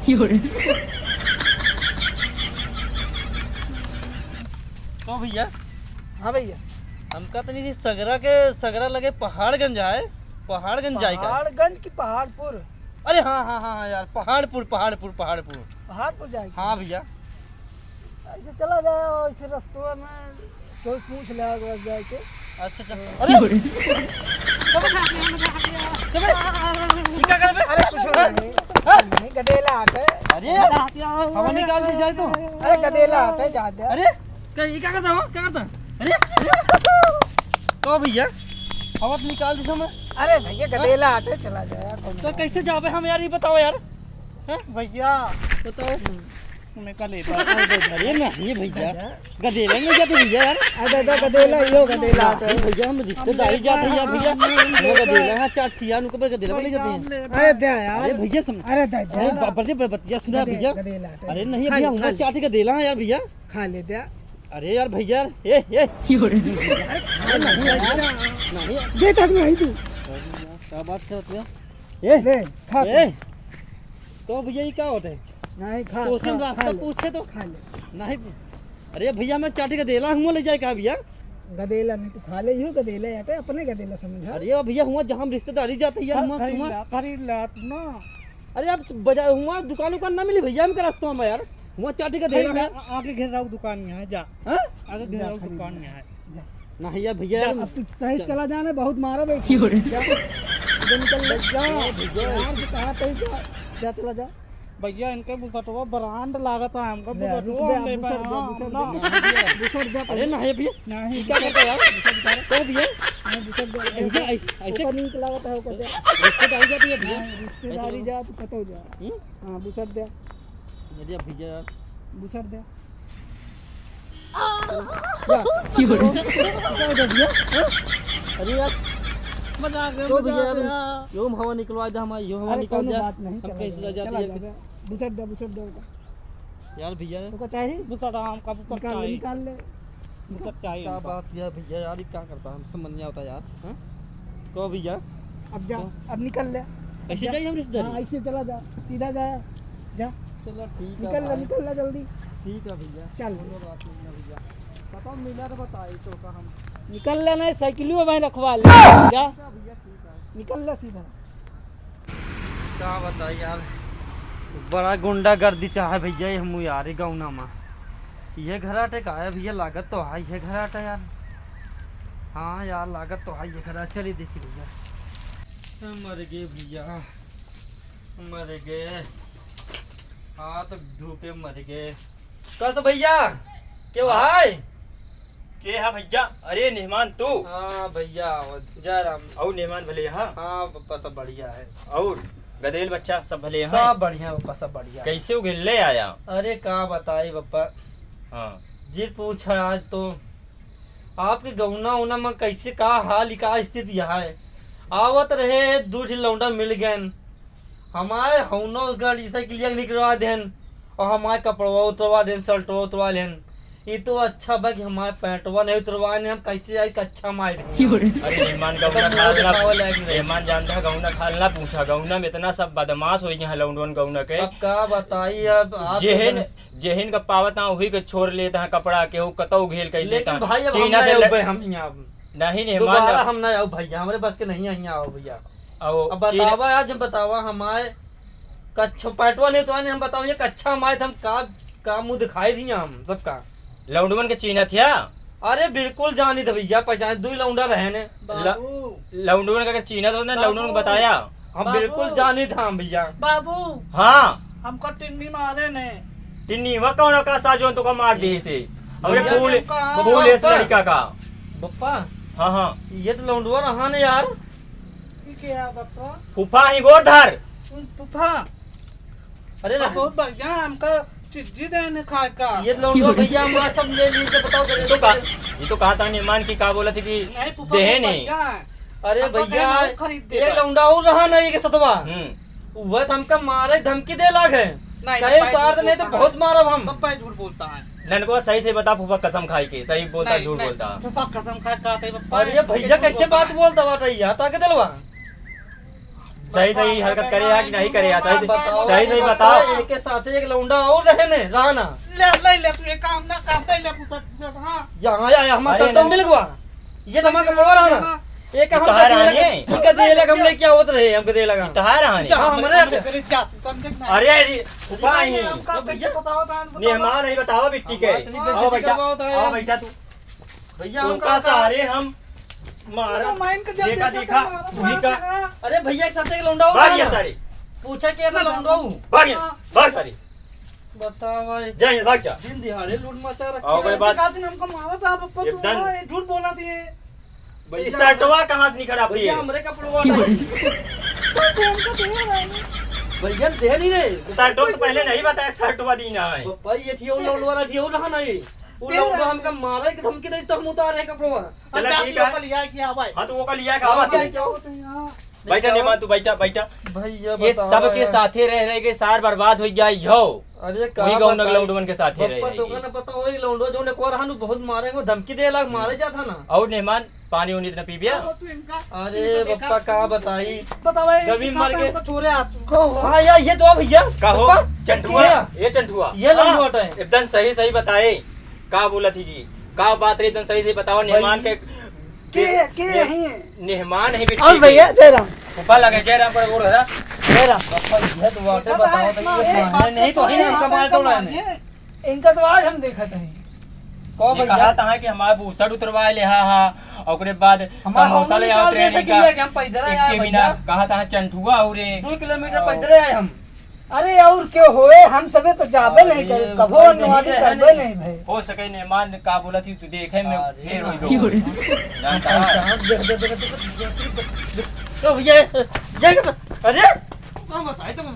तो भैया हाँ भैया, हमका तो नहीं सगरा लगे पहाड़गंज आए। पहाड़गंज जाए का? पहाड़गंज की पहाड़पुर। अरे हाँ हाँ हाँ यार, पहाड़पुर। पहाड़पुर जाएगी। हाँ भैया, ऐसे चला जाए और इसे रास्ते में कोई पूछ ले बस जाए के। अच्छा। अरे क्या कर बे? अरे कुछ नहीं, नहीं गदेला आटे। अरे हवा निकाल दी जाए तो। अरे गदेला आटे जाते। अरे क्या करता हूँ? क्या करता? अरे तो भैया हवा तो निकाल दी समय। अरे भैया गदेला आटे चला जाए। तो कैसे जावे हम यार, ये बताओ यार। भैया बताओ। निकल अरे नहीं भैया, गदेला में जाते भैया यार। अरे गदेला यो गदेला आटे। भैया हम रिश्तेदारी जाते हैं भैया। वो गदेला है चाटिया नुक पर गदेला ले जाते हैं। अरे दे यार। अरे भैया सुन, अरे दे बड़े बतिया सुना भैया। गदेला आटे। अरे नहीं भैया, हम चाटी गदेला है यार भैया। खा ले दे। अरे यार भैया नहीं दे तक नहीं तू। क्या बात करते हो? ले खा। तो भैया ये क्या होता है? नहीं खा। तो उसे रास्ता पूछे तो खा ले। नहीं। अरे भैया मैं चाटी गदेला हूँ, ले जाए का भैया? गदेला नहीं तू खा ले, यूं गदेला आटे अपने गदेला समझ। अरे भैया हुआ जहाँ हम रिश्तेदारी जाते हैं यार। खरीद ला तू ना। अरे आप बाजार हुआ दुकान ना मिली भैया हमके रास्ते में यार। हुआ चाटी का देना है। आगे घेर रहा हूँ दुकान में है, जा। हाँ? आगे घेर रहा हूँ दुकान में है, जा। नहीं यार भैया यार, अब तू सही चला जाना, बहुत मारा बेटी। जा निकल ले, जा यार कहाँ पे जा चला जा। भैया इनके बुसटवा ब्रांड लागत है हमको। अरे नहीं भैया नहीं क्या करता यार? तो भैया ऐसे नीक लागत है ओकर। रिश्तेदारी जाती है भैया। रिश्तेदारी जा तू कतो जा। हाँ बुसट दे, अरे भैया यार बुसट दे। अरे यार मजाक तो भैया यार यो हवा निकलवा दे हमारी, यो हवा अरे निकल कोनो जाए बात नहीं, हम चला कैसे जा, जाते चला हैं जा। बुसट दे यार भैया। ओका चाहिए बुसट हमका बुसट निकाल ले, चाहिए, निकाल ले। बुसट चाहिए क्या हमका। बात यार भैया यार, ये क्या करता है समझ नहीं आता यार। हाँ तो भैया अब जा, अब निकल ले। ऐसे जाइए हम हाँ रिश्तेदारी। ऐसे चला जा, सीधा जा, जा चलो ठीक है निकल ले, निकल ले जल्दी। ठीक है भैया। चल बात नहीं है भैया, पता मिला तो बताई तो का हम। निकल ले, नहीं साइकिल में रखवा ले, जा निकल ले सीधा। क्या बताई यार, बड़ा गुंडागर्दी चाहे भैया ये हम यार गाँव में। ये घराटे का है भैया, लागत तो है ये घराटा यार। हाँ यार लागत तो है ये घराटा। चलिए देखिए भैया, मर गए भैया, मर गए। हाँ तो धूपे मर गए। कल तो भैया क्यों है? के हा भैया? अरे मेहमान तू? हाँ भैया जय राम। और मेहमान भले यहाँ? हाँ पप्पा सब बढ़िया है। और गदेल बच्चा सब भले यहाँ? सब बढ़िया पप्पा, सब बढ़िया। कैसे उगिल ले आया? अरे क्या बताई पप्पा, हाँ जी पूछा आज तो आपके गौना उना में कैसे का हाल का स्थिति है। आवत रहे दूध लौंडा मिल गए, हमारे हौनो गाड़ी से क्लियर निकलवा देन और हमारे कपड़वा उतरवा देन, शर्टवा उतरवा लेन। ये तो अच्छा बा कि हमारे पैंटवा नहीं उतरवाने, हम कैसे जाए कच्चा मार। अरे मेहमान गौना खालना, मेहमान जानता है गौना खालना पूछा। गौना में इतना सब बदमाश हो गया लौंडवन गौना के। अब क्या बताइए, अब आप जेहन का पावत वही के छोड़ लेता है कपड़ा के, वो कतौ घेल कर लेता लेकिन भाई अब हम चीना नहीं से आए, हम यहाँ नहीं दोबारा मेहमान हम नहीं आओ भैया, हमारे बस के नहीं है यहाँ आओ भैया। और अब बतावा आज, हम बतावा हमारे कच्चा पैटवा नहीं तो आने, हम बताओ ये कच्चा हमारे हम का मुंह दिखाई दिए हम सबका। लौंडवन के चीना थिया? अरे बिल्कुल जानी था भैया, पहचान दो लौंडा रहने। लौंडवन का अगर चीना तो लौंडवन को बताया? हम बिल्कुल जानी था हम भैया। बाबू हाँ हमको टिन्नी मारे ने। टिन्नी वह कौन का साजोन तो का मार दिए से? अरे भैया, फूल का- फूल इस लड़का का। बप्पा हाँ हाँ ये तो लौंडवा रहा ने यार। क्या बापा? फूफा ही गोरधर। पुफा अरे बहुत बढ़िया, हमका चिज्जी देने खाए का। ये लौंडवा भैया हमारा सब ले लीजिए, बताओ ये तो कहा था मेहमान की का बोला थी कि नहीं पुफा देहे बहुत नहीं। बढ़िया है। अरे हमको भैया देना खरीद दे ये भाई। लौंडा और रहा नहीं के सतवा, वह तो हमका मारे धमकी दे लाग है। नहीं, कई पप्पा बार झूठ नहीं तो बोलता बहुत है। मारब हम। पप्पा झूठ बोलता है। ननको सही से बता फूफा कसम खाई के सही बोलता नहीं, झूठ नहीं, बोलता? पुफा कसम खाए का पप्पा। अरे भैया कैसे बात बोलता बाटा यार, ताके दिलवा सही सही हरकत करे या कि नहीं करे या सही बताओ, सही सही बताओ। एक के साथ एक लौंडा और रहने रहना ले तू ये काम ना करते ले पुसट हां यहाँ आया हमारा अरे सट्टा नहीं। मिल गया ये तो हमारा कपड़ा रहना एक हम कहाँ रहने? का दे लगा हम लेके आवत रहे हमको दे लगा तहार रहने हाँ, हमारे करे जा समझ ना अरे फूफा ही हमका कैसे बताओ तान मेहमान नहीं बताओ बिट्टी के बात नहीं, बेइज्जती आओ बेटा करवाओ तो यार। आओ बेटा तू भैया हम उनका सहारे हम मारा माइन का देखा देखा उन्हीं का अरे भैया एक साथ एक लौंडा और भाग ये रहना। सारे पूछा कि ना लौंडा हूँ भाग ये भाग सारे बताओ भाई जा ये भाग जा दिन दिहाड़े लूट मचा रखा आओ बड़े बात दिन हमको मारा था पप्पा तू एकदम। हाँ, ये झूठ बोला थी इस शर्टवा कहाँ से निकला भैया भैया हमरे कपड़वा नहीं भैया दे नहीं रे शर्टवा तो पहले नहीं बताया शर्टवा दी ना है भाई ये ठियो लौंडवा रहा ठियो रहा नहीं वो लौंडा हमका मारा कि धमकी दे तो हम उतारे कपड़वा चला ठीक है लिया क्या भाई हाँ तो वो का लिया कहा क्या तू क्या बैठा नहीं मान तू बैठा बैठा भैया ये बताओ सब के यार। साथे रह रह के सार बर्बाद हो जाए यो अरे वही गाँव नगलौडवन के साथे पप्पा रह दुकान पता हो लौंडो जो ने को रहा बहुत मारेंगे धमकी दे लग मारे जा था ना और मेहमान पानी उनी इतना पी बिया तू इनका अरे पप्पा का बताई बता भाई कभी मर के- छोरे हाथ हाँ यार ये तो भैया का हो पप्पा, चंटुआ क्या? ये चंटुआ ये लंगोट है एकदम सही सही बताए का बोला थी जी का बात रही एकदम सही सही बताओ मेहमान के के नहीं है मेहमान है और भैया जयराम ऊपर लगे जयराम पर बोल रहा जयराम ये तो वाटे बताओ तो ये मारे नहीं तो ही ना कमाल तो ना इनका तो आज हम देखा थे को ये भैया कहा था कि हमारे भूसड़ उतरवा ले हा और ओकरे बाद हमारा समोसा ले आओ ट्रेन का हम पैदल एक आए के बिना कहा था चंटुआ और 2 किलोमीटर पैदल आए हम अरे और क्यों होए हम सबे तो जाबे नहीं अरे करे कभो भाई अनुवादी नहीं करबे है, नहीं भाई हो सके मेहमान का बोला थी तू देखे में अरे फिर नहीं। होई जानता है तो भैया ये अरे कौन बताए तुम